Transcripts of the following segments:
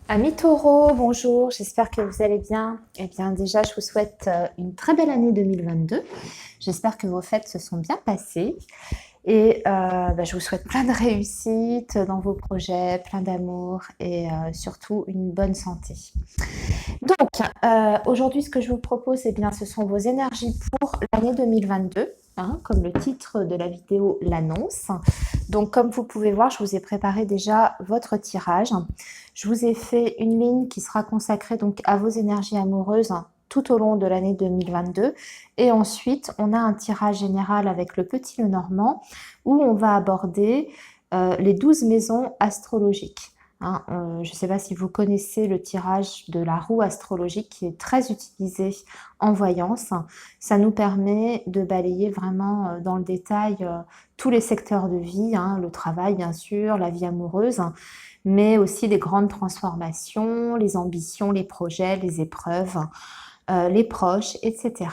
Amis taureaux, bonjour, j'espère que vous allez bien. Eh bien déjà, je vous souhaite une très belle année 2022. J'espère que vos fêtes se sont bien passées et je vous souhaite plein de réussite dans vos projets, plein d'amour et surtout une bonne santé. Donc, aujourd'hui, ce que je vous propose, eh bien, ce sont vos énergies pour l'année 2022, hein, comme le titre de la vidéo l'annonce. Donc, comme vous pouvez voir, je vous ai préparé déjà votre tirage. Je vous ai fait une ligne qui sera consacrée donc à vos énergies amoureuses tout au long de l'année 2022. Et ensuite, on a un tirage général avec le petit Lenormand où on va aborder les 12 maisons astrologiques. Hein, je ne sais pas si vous connaissez le tirage de la roue astrologique qui est très utilisé en voyance. Ça nous permet de balayer vraiment dans le détail tous les secteurs de vie, hein, le travail bien sûr, la vie amoureuse, mais aussi les grandes transformations, les ambitions, les projets, les épreuves, les proches, etc.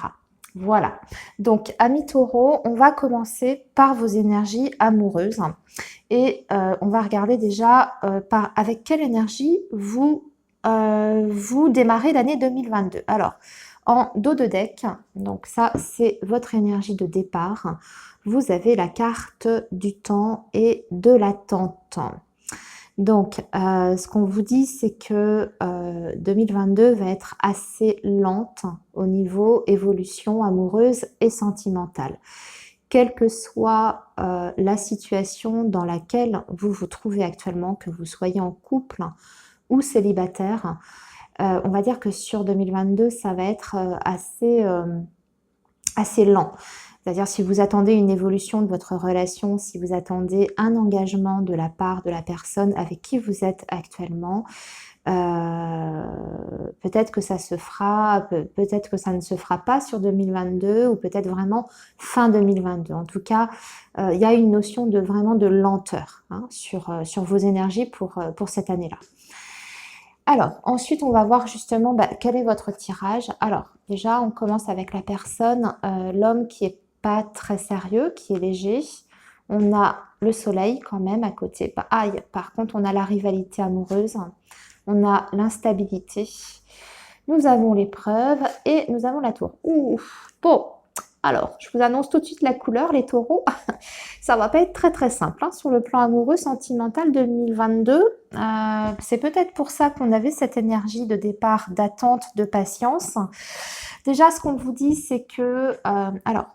Voilà. Donc, amis taureaux, on va commencer par vos énergies amoureuses. Et on va regarder déjà avec quelle énergie vous démarrez l'année 2022. Alors, en dos de deck, donc ça c'est votre énergie de départ, vous avez la carte du temps et de l'attente. Donc, ce qu'on vous dit, c'est que 2022 va être assez lente au niveau évolution amoureuse et sentimentale. Quelle que soit la situation dans laquelle vous vous trouvez actuellement, que vous soyez en couple ou célibataire, on va dire que sur 2022, ça va être assez lent. C'est-à-dire si vous attendez une évolution de votre relation, si vous attendez un engagement de la part de la personne avec qui vous êtes actuellement, peut-être que ça se fera, peut-être que ça ne se fera pas sur 2022 ou peut-être vraiment fin 2022. En tout cas, il y a une notion de vraiment de lenteur hein, sur vos énergies pour cette année-là. Alors, ensuite, on va voir justement quel est votre tirage. Alors, déjà, on commence avec la personne, l'homme qui est pas très sérieux, qui est léger. On a le soleil quand même à côté. Aïe, par contre, on a la rivalité amoureuse. On a l'instabilité. Nous avons l'épreuve et nous avons la tour. Ouh, bon, alors, je vous annonce tout de suite la couleur, les taureaux. Ça va pas être très très simple hein, sur le plan amoureux sentimental 2022. C'est peut-être pour ça qu'on avait cette énergie de départ, d'attente, de patience. Déjà, ce qu'on vous dit, c'est que... alors,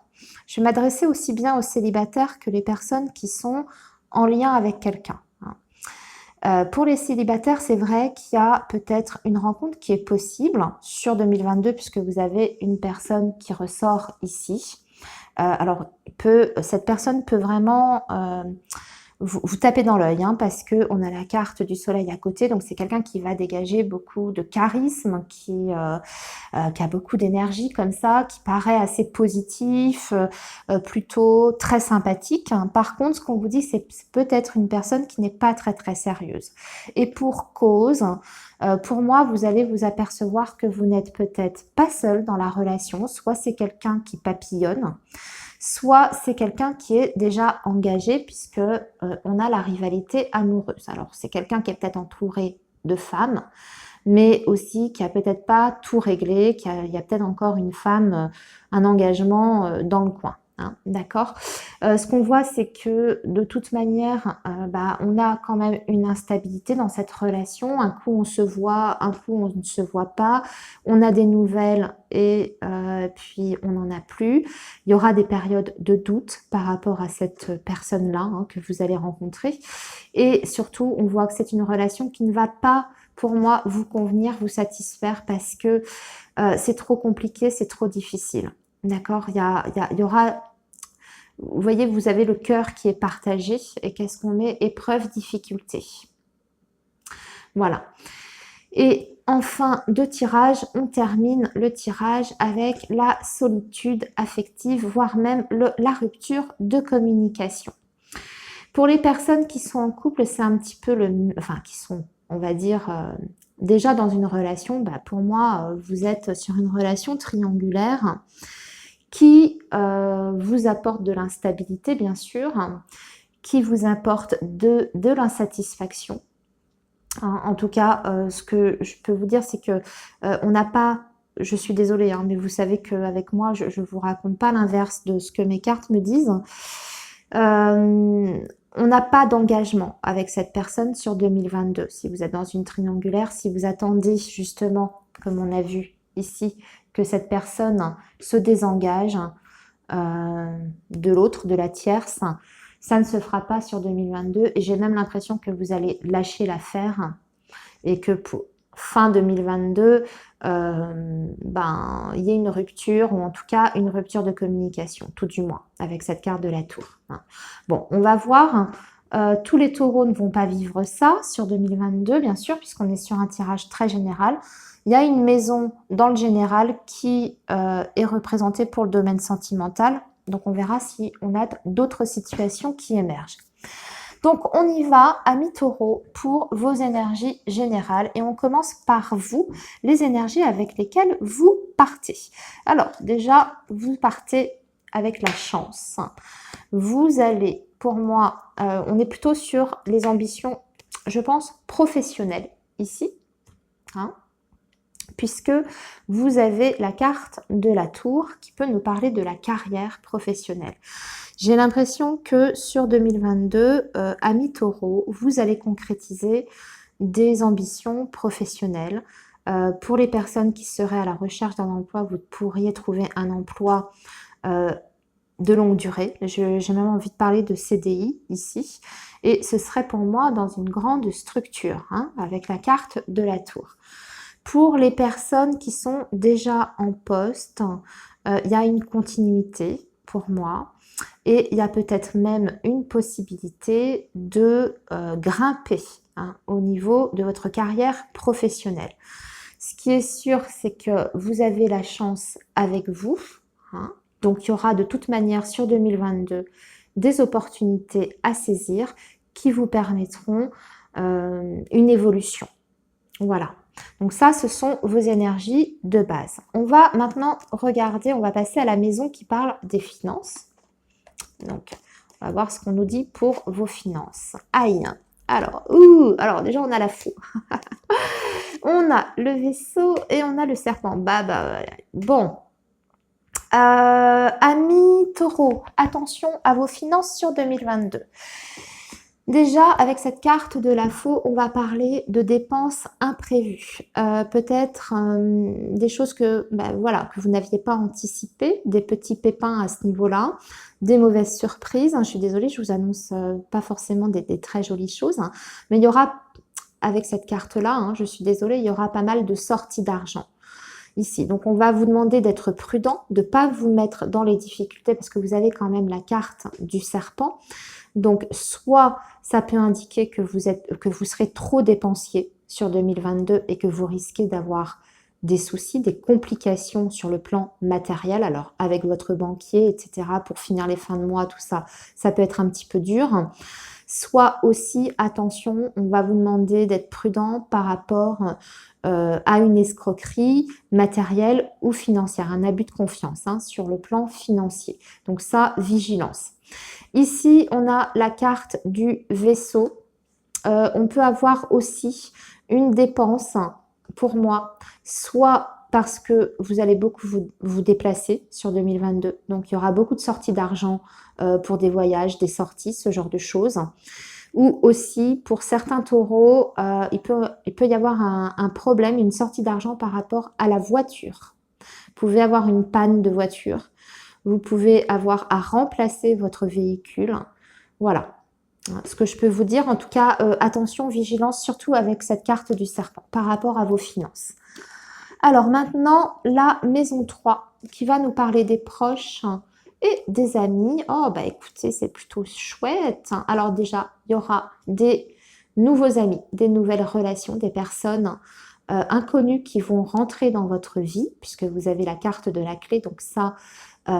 je vais m'adresser aussi bien aux célibataires que les personnes qui sont en lien avec quelqu'un. Pour les célibataires, c'est vrai qu'il y a peut-être une rencontre qui est possible sur 2022 puisque vous avez une personne qui ressort ici. Alors, cette personne peut vraiment vous taper dans l'œil hein, parce qu'on a la carte du soleil à côté. Donc, c'est quelqu'un qui va dégager beaucoup de charisme, qui a beaucoup d'énergie comme ça, qui paraît assez positif, plutôt très sympathique. Par contre, ce qu'on vous dit, c'est peut-être une personne qui n'est pas très très sérieuse. Et pour cause, pour moi, vous allez vous apercevoir que vous n'êtes peut-être pas seul dans la relation, soit c'est quelqu'un qui papillonne, soit c'est quelqu'un qui est déjà engagé puisque on a la rivalité amoureuse. Alors c'est quelqu'un qui est peut-être entouré de femmes, mais aussi qui a peut-être pas tout réglé, il y a peut-être encore une femme, un engagement dans le coin. Hein, d'accord. Ce qu'on voit, c'est que de toute manière, on a quand même une instabilité dans cette relation. Un coup, on se voit, un coup, on ne se voit pas. On a des nouvelles et puis on n'en a plus. Il y aura des périodes de doute par rapport à cette personne-là hein, que vous allez rencontrer. Et surtout, on voit que c'est une relation qui ne va pas pour moi, vous convenir, vous satisfaire parce que c'est trop compliqué, c'est trop difficile. D'accord. Il y aura, vous voyez, vous avez le cœur qui est partagé et qu'est-ce qu'on met? Épreuve, difficulté. Voilà. Et en fin de tirage, on termine le tirage avec la solitude affective, voire même la rupture de communication. Pour les personnes qui sont en couple, c'est un petit peu qui sont, on va dire, déjà dans une relation. Pour moi, vous êtes sur une relation triangulaire qui vous apporte de l'instabilité, bien sûr, qui vous apporte de l'insatisfaction. En tout cas, ce que je peux vous dire, c'est que on n'a pas, je suis désolée, hein, mais vous savez qu'avec moi, je ne vous raconte pas l'inverse de ce que mes cartes me disent. On n'a pas d'engagement avec cette personne sur 2022. Si vous êtes dans une triangulaire, si vous attendez justement, comme on a vu ici, que cette personne se désengage de l'autre, de la tierce, ça ne se fera pas sur 2022 et j'ai même l'impression que vous allez lâcher l'affaire et que pour fin 2022, il y a une rupture ou en tout cas une rupture de communication, tout du moins, avec cette carte de la tour. Bon, on va voir. Tous les taureaux ne vont pas vivre ça sur 2022, bien sûr, puisqu'on est sur un tirage très général. Il y a une maison dans le général qui est représentée pour le domaine sentimental. Donc, on verra si on a d'autres situations qui émergent. Donc, on y va, amis taureaux, pour vos énergies générales. Et on commence par vous, les énergies avec lesquelles vous partez. Alors, déjà, vous partez avec la chance. Vous allez, pour moi, on est plutôt sur les ambitions, je pense, professionnelles ici. Hein, puisque vous avez la carte de la tour qui peut nous parler de la carrière professionnelle. J'ai l'impression que sur 2022, amis taureaux, vous allez concrétiser des ambitions professionnelles. Pour les personnes qui seraient à la recherche d'un emploi, vous pourriez trouver un emploi de longue durée. J'ai même envie de parler de CDI ici. Et ce serait pour moi dans une grande structure, hein, avec la carte de la tour. Pour les personnes qui sont déjà en poste, il y a une continuité pour moi et il y a peut-être même une possibilité de grimper au niveau de votre carrière professionnelle. Ce qui est sûr, c'est que vous avez la chance avec vous. Donc, il y aura de toute manière sur 2022 des opportunités à saisir qui vous permettront une évolution. Voilà. Donc ça, ce sont vos énergies de base. On va maintenant regarder, on va passer à la maison qui parle des finances. Donc, on va voir ce qu'on nous dit pour vos finances. Aïe. Alors déjà, on a la four. On a le vaisseau et on a le serpent. Bon. Amis taureaux, attention à vos finances sur 2022. Déjà, avec cette carte de la faux, on va parler de dépenses imprévues. Peut-être des choses que vous n'aviez pas anticipées, des petits pépins à ce niveau-là, des mauvaises surprises. Je suis désolée, je vous annonce pas forcément des très jolies choses, mais il y aura, avec cette carte-là, je suis désolée, il y aura pas mal de sorties d'argent ici. Donc, on va vous demander d'être prudent, de ne pas vous mettre dans les difficultés parce que vous avez quand même la carte du serpent. Donc, soit ça peut indiquer que vous serez trop dépensier sur 2022 et que vous risquez d'avoir des soucis, des complications sur le plan matériel. Alors, avec votre banquier, etc., pour finir les fins de mois, tout ça, ça peut être un petit peu dur. Soit aussi, attention, on va vous demander d'être prudent par rapport à une escroquerie matérielle ou financière, un abus de confiance sur le plan financier. Donc ça, vigilance. Ici, on a la carte du vaisseau. On peut avoir aussi une dépense, pour moi, soit parce que vous allez beaucoup vous déplacer sur 2022. Donc, il y aura beaucoup de sorties d'argent pour des voyages, des sorties, ce genre de choses. Ou aussi, pour certains taureaux, il peut y avoir un problème, une sortie d'argent par rapport à la voiture. Vous pouvez avoir une panne de voiture. Vous pouvez avoir à remplacer votre véhicule. Voilà ce que je peux vous dire. En tout cas, attention, vigilance, surtout avec cette carte du serpent par rapport à vos finances. Alors maintenant, la maison 3 qui va nous parler des proches et des amis. Oh, écoutez, c'est plutôt chouette. Alors déjà, il y aura des nouveaux amis, des nouvelles relations, des personnes inconnues qui vont rentrer dans votre vie puisque vous avez la carte de la clé. Donc ça,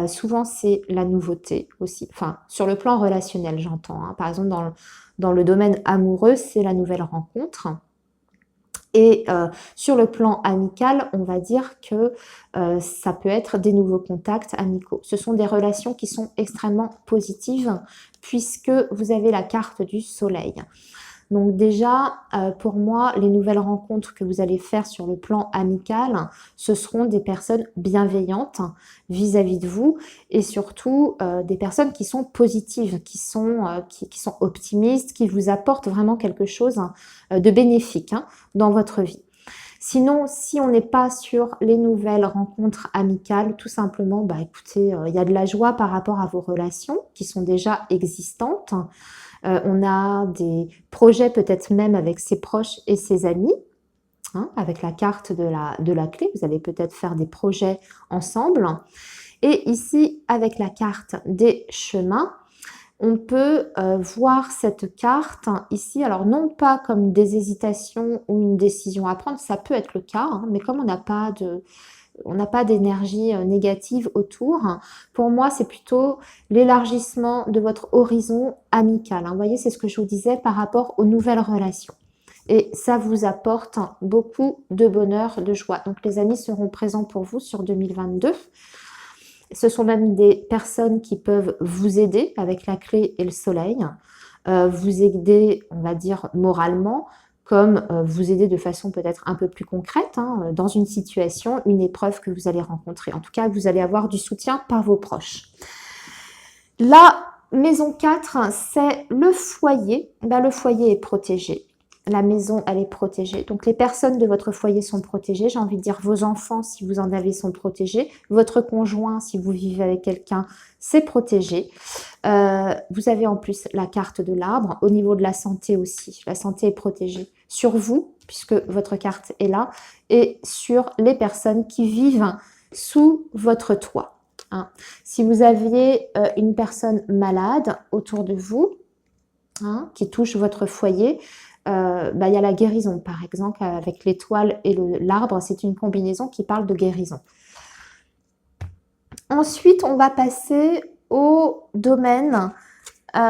souvent, c'est la nouveauté aussi. Enfin, sur le plan relationnel, j'entends. Par exemple, dans le domaine amoureux, c'est la nouvelle rencontre. Et sur le plan amical, on va dire que ça peut être des nouveaux contacts amicaux. Ce sont des relations qui sont extrêmement positives puisque vous avez la carte du soleil. Donc déjà, pour moi, les nouvelles rencontres que vous allez faire sur le plan amical, ce seront des personnes bienveillantes vis-à-vis de vous et surtout des personnes qui sont positives, qui sont optimistes, qui vous apportent vraiment quelque chose de bénéfique dans votre vie. Sinon, si on n'est pas sur les nouvelles rencontres amicales, tout simplement, bah écoutez, il y a de la joie par rapport à vos relations qui sont déjà existantes. On a des projets peut-être même avec ses proches et ses amis. Avec la carte de la clé, vous allez peut-être faire des projets ensemble. Et ici, avec la carte des chemins, on peut voir cette carte ici, alors non pas comme des hésitations ou une décision à prendre, ça peut être le cas, mais comme on n'a pas d'énergie négative autour, pour moi c'est plutôt l'élargissement de votre horizon amical. Vous voyez, c'est ce que je vous disais par rapport aux nouvelles relations. Et ça vous apporte beaucoup de bonheur, de joie. Donc les amis seront présents pour vous sur 2022. Ce sont même des personnes qui peuvent vous aider avec la clé et le soleil, vous aider, on va dire, moralement, comme vous aider de façon peut-être un peu plus concrète, dans une situation, une épreuve que vous allez rencontrer. En tout cas, vous allez avoir du soutien par vos proches. La maison 4, c'est le foyer. Le foyer est protégé. La maison, elle est protégée. Donc, les personnes de votre foyer sont protégées. J'ai envie de dire vos enfants, si vous en avez, sont protégés. Votre conjoint, si vous vivez avec quelqu'un, c'est protégé. Vous avez en plus la carte de l'arbre. Au niveau de la santé aussi, la santé est protégée. Sur vous, puisque votre carte est là, et sur les personnes qui vivent sous votre toit. Si vous aviez une personne malade autour de vous, qui touche votre foyer, il y a la guérison, par exemple, avec l'étoile et l'arbre. C'est une combinaison qui parle de guérison. Ensuite, on va passer au domaine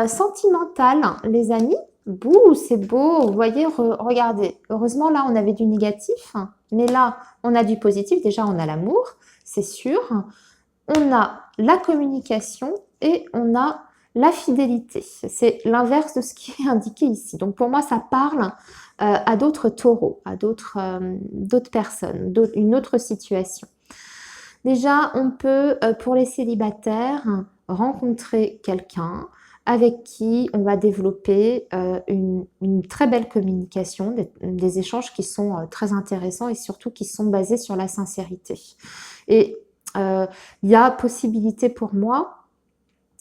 sentimental, les amis. Bouh, c'est beau. Vous voyez, regardez. Heureusement, là, on avait du négatif. Mais là, on a du positif. Déjà, on a l'amour, c'est sûr. On a la communication et on a la fidélité. C'est l'inverse de ce qui est indiqué ici. Donc pour moi, ça parle à d'autres taureaux, à d'autres personnes, une autre situation. Déjà, on peut, pour les célibataires, rencontrer quelqu'un avec qui on va développer une très belle communication, des échanges qui sont très intéressants et surtout qui sont basés sur la sincérité. Et il y a possibilité pour moi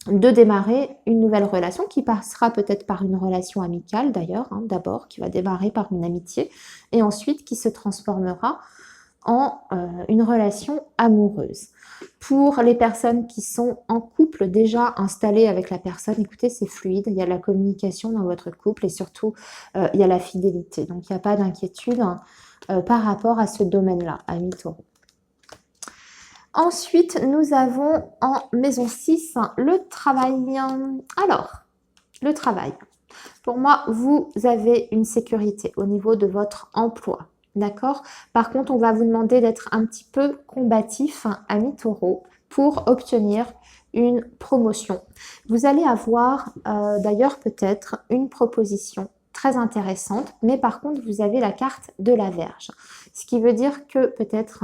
de démarrer une nouvelle relation qui passera peut-être par une relation amicale d'ailleurs, d'abord, qui va démarrer par une amitié et ensuite qui se transformera en une relation amoureuse. Pour les personnes qui sont en couple, déjà installées avec la personne, écoutez, c'est fluide, il y a la communication dans votre couple et surtout, il y a la fidélité. Donc, il n'y a pas d'inquiétude par rapport à ce domaine-là, amis taureaux. Ensuite, nous avons en maison 6 le travail. Alors, le travail. Pour moi, vous avez une sécurité au niveau de votre emploi. D'accord? Par contre, on va vous demander d'être un petit peu combatif, amis taureaux, pour obtenir une promotion. Vous allez avoir d'ailleurs peut-être une proposition très intéressante, mais par contre, vous avez la carte de la Vierge. Ce qui veut dire que peut-être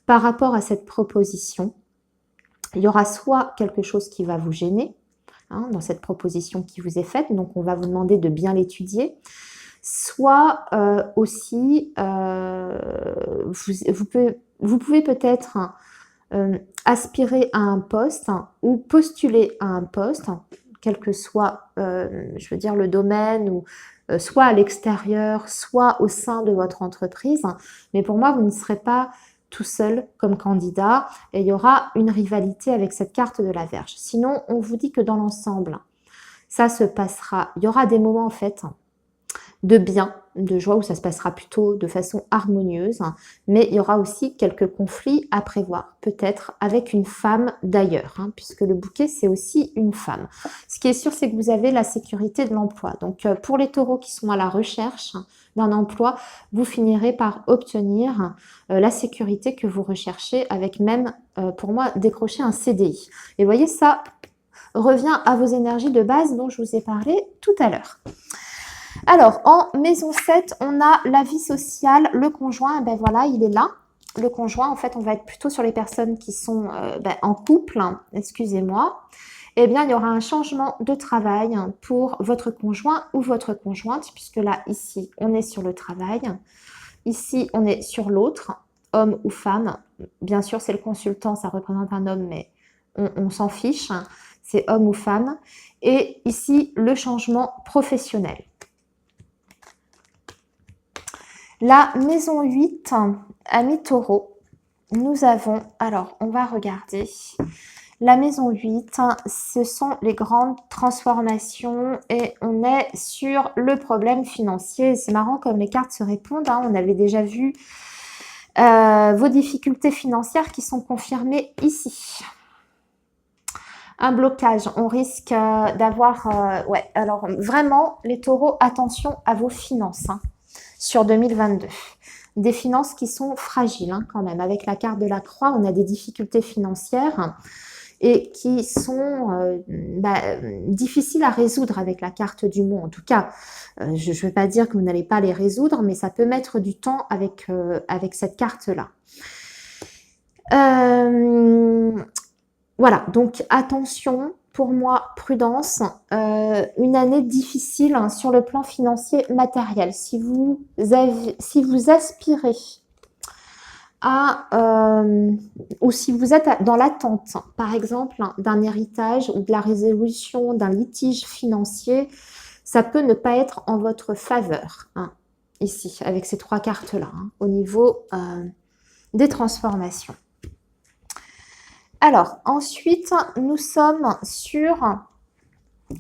par rapport à cette proposition, il y aura soit quelque chose qui va vous gêner dans cette proposition qui vous est faite, donc on va vous demander de bien l'étudier, soit aussi vous pouvez peut-être aspirer à un poste ou postuler à un poste, quel que soit, je veux dire, le domaine ou soit à l'extérieur, soit au sein de votre entreprise. Mais pour moi, vous ne serez pas tout seul comme candidat et il y aura une rivalité avec cette carte de la Vierge. Sinon, on vous dit que dans l'ensemble, ça se passera, il y aura des moments en fait de bien, de joie où ça se passera plutôt de façon harmonieuse, mais il y aura aussi quelques conflits à prévoir, peut-être avec une femme d'ailleurs, puisque le bouquet c'est aussi une femme. Ce qui est sûr, c'est que vous avez la sécurité de l'emploi. Donc pour les taureaux qui sont à la recherche d'un emploi, vous finirez par obtenir la sécurité que vous recherchez, avec même, pour moi, décrocher un CDI. Et vous voyez, ça revient à vos énergies de base dont je vous ai parlé tout à l'heure. Alors, en maison 7, on a la vie sociale, le conjoint, ben voilà, il est là. Le conjoint, en fait, on va être plutôt sur les personnes qui sont en couple, hein, excusez-moi. Eh bien, il y aura un changement de travail pour votre conjoint ou votre conjointe, puisque là, ici, on est sur le travail. Ici, on est sur l'autre, homme ou femme. Bien sûr, c'est le consultant, ça représente un homme, mais on s'en fiche. C'est homme ou femme. Et ici, le changement professionnel. La maison 8, amis taureau, nous avons, alors on va regarder, la maison 8, ce sont les grandes transformations et on est sur le problème financier. C'est marrant comme les cartes se répondent, hein. On avait déjà vu vos difficultés financières qui sont confirmées ici. Un blocage, on risque d'avoir, ouais, alors vraiment les taureaux, attention à vos finances, hein, sur 2022. Des finances qui sont fragiles, hein, quand même. Avec la carte de la croix, on a des difficultés financières et qui sont difficiles à résoudre avec la carte du mont. En tout cas, je ne veux pas dire que vous n'allez pas les résoudre, mais ça peut mettre du temps avec cette carte-là. Voilà, donc attention, pour moi, prudence, une année difficile, hein, sur le plan financier matériel. Si vous aspirez ou si vous êtes dans l'attente, par exemple, d'un héritage ou de la résolution d'un litige financier, ça peut ne pas être en votre faveur, hein, ici, avec ces trois cartes-là, hein, au niveau des transformations. Alors, ensuite, nous sommes sur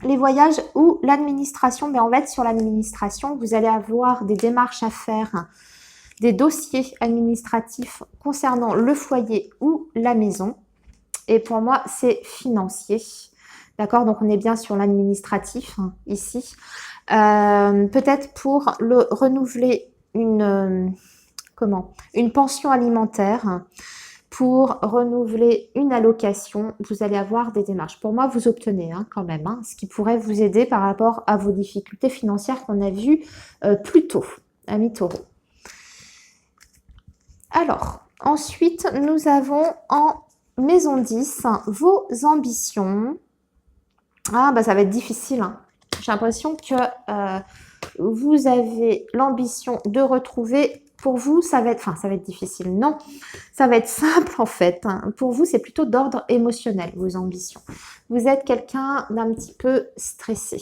les voyages ou l'administration. Mais en fait, sur l'administration, vous allez avoir des démarches à faire, des dossiers administratifs concernant le foyer ou la maison. Et pour moi, c'est financier. D'accord? Donc, on est bien sur l'administratif, hein, ici. Peut-être pour renouveler une pension alimentaire, pour renouveler une allocation, vous allez avoir des démarches. Pour moi, vous obtenez, hein, quand même, hein, ce qui pourrait vous aider par rapport à vos difficultés financières qu'on a vues plus tôt, amis taureaux. Alors, ensuite, nous avons en maison 10 vos ambitions. Ah, bah ça va être difficile, hein. J'ai l'impression que vous avez l'ambition de retrouver. Pour vous, ça va être difficile. Non, ça va être simple en fait, hein. Pour vous, c'est plutôt d'ordre émotionnel, vos ambitions. Vous êtes quelqu'un d'un petit peu stressé.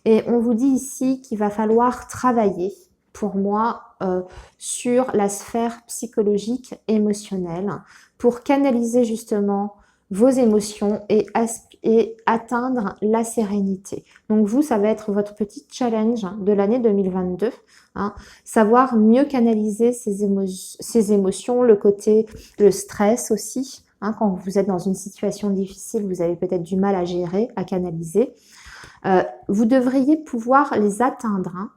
Et on vous dit ici qu'il va falloir travailler, pour moi, sur la sphère psychologique, émotionnelle, pour canaliser justement vos émotions et atteindre la sérénité. Donc vous, ça va être votre petit challenge de l'année 2022. Hein, savoir mieux canaliser ces émotions, le stress aussi. Hein, quand vous êtes dans une situation difficile, vous avez peut-être du mal à gérer, à canaliser. Vous devriez pouvoir les atteindre, hein,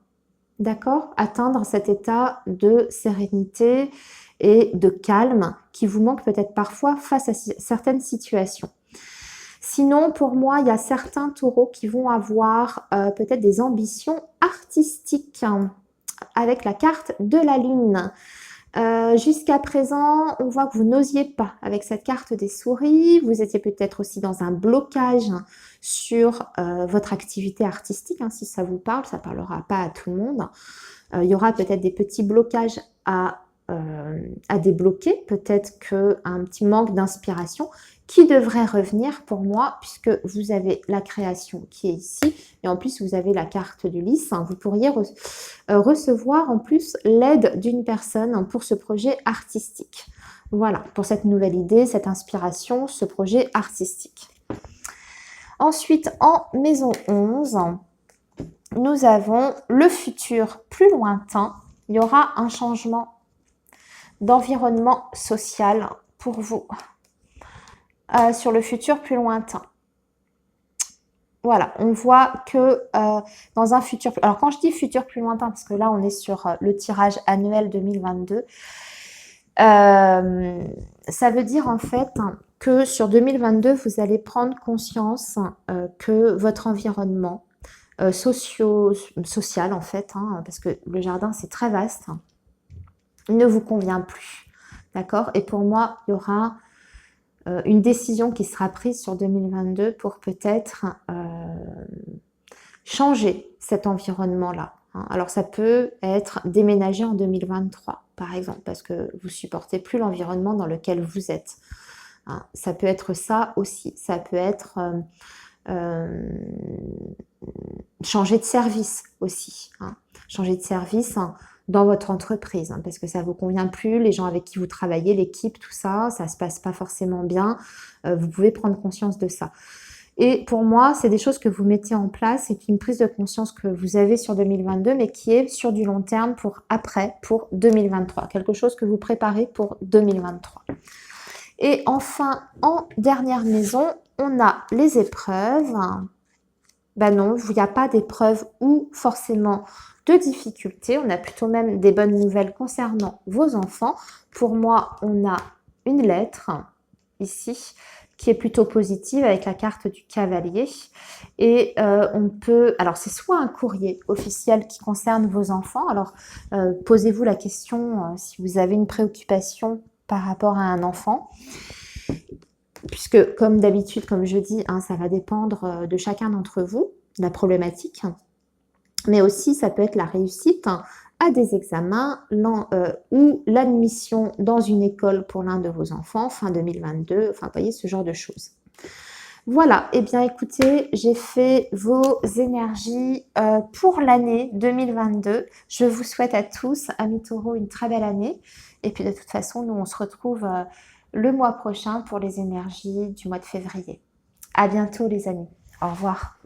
d'accord? Atteindre cet état de sérénité et de calme qui vous manque peut-être parfois face à certaines situations. Sinon, pour moi, il y a certains taureaux qui vont avoir peut-être des ambitions artistiques, hein, avec la carte de la lune. Jusqu'à présent, on voit que vous n'osiez pas avec cette carte des souris. Vous étiez peut-être aussi dans un blocage sur votre activité artistique, hein, si ça vous parle. Ça ne parlera pas à tout le monde. Il y aura peut-être des petits blocages à débloquer. Peut-être qu'un petit manque d'inspiration qui devrait revenir pour moi, puisque vous avez la création qui est ici, et en plus vous avez la carte du lys. Vous pourriez recevoir en plus l'aide d'une personne pour ce projet artistique. Voilà, pour cette nouvelle idée, cette inspiration, ce projet artistique. Ensuite, en maison 11, nous avons le futur plus lointain. Il y aura un changement d'environnement social pour vous. Sur le futur plus lointain. Voilà, on voit que dans un futur... Alors, quand je dis futur plus lointain, parce que là, on est sur le tirage annuel 2022, ça veut dire en fait que sur 2022, vous allez prendre conscience que votre environnement, social en fait, hein, parce que le jardin c'est très vaste, ne vous convient plus. D'accord? Et pour moi, il y aura une décision qui sera prise sur 2022 pour peut-être changer cet environnement-là. Hein. Alors ça peut être déménager en 2023, par exemple, parce que vous supportez plus l'environnement dans lequel vous êtes. Hein. Ça peut être ça aussi. Ça peut être changer de service aussi. Hein. Changer de service dans votre entreprise, hein, parce que ça vous convient plus, les gens avec qui vous travaillez, l'équipe, tout ça, ça se passe pas forcément bien. Vous pouvez prendre conscience de ça. Et pour moi, c'est des choses que vous mettez en place et puis une prise de conscience que vous avez sur 2022, mais qui est sur du long terme pour après, pour 2023. Quelque chose que vous préparez pour 2023. Et enfin, en dernière maison, on a les épreuves. Ben non, il n'y a pas d'épreuves ou forcément de difficultés. On a plutôt même des bonnes nouvelles concernant vos enfants. Pour moi, on a une lettre ici qui est plutôt positive avec la carte du cavalier. Et on peut... Alors, c'est soit un courrier officiel qui concerne vos enfants. Alors, posez-vous la question si vous avez une préoccupation par rapport à un enfant. Puisque, comme d'habitude, comme je dis, hein, ça va dépendre de chacun d'entre vous, la problématique. Mais aussi, ça peut être la réussite à des examens ou l'admission dans une école pour l'un de vos enfants, fin 2022, enfin, vous voyez, ce genre de choses. Voilà, eh bien écoutez, j'ai fait vos énergies pour l'année 2022. Je vous souhaite à tous, amis taureaux, une très belle année. Et puis de toute façon, nous on se retrouve le mois prochain pour les énergies du mois de février. À bientôt les amis. Au revoir.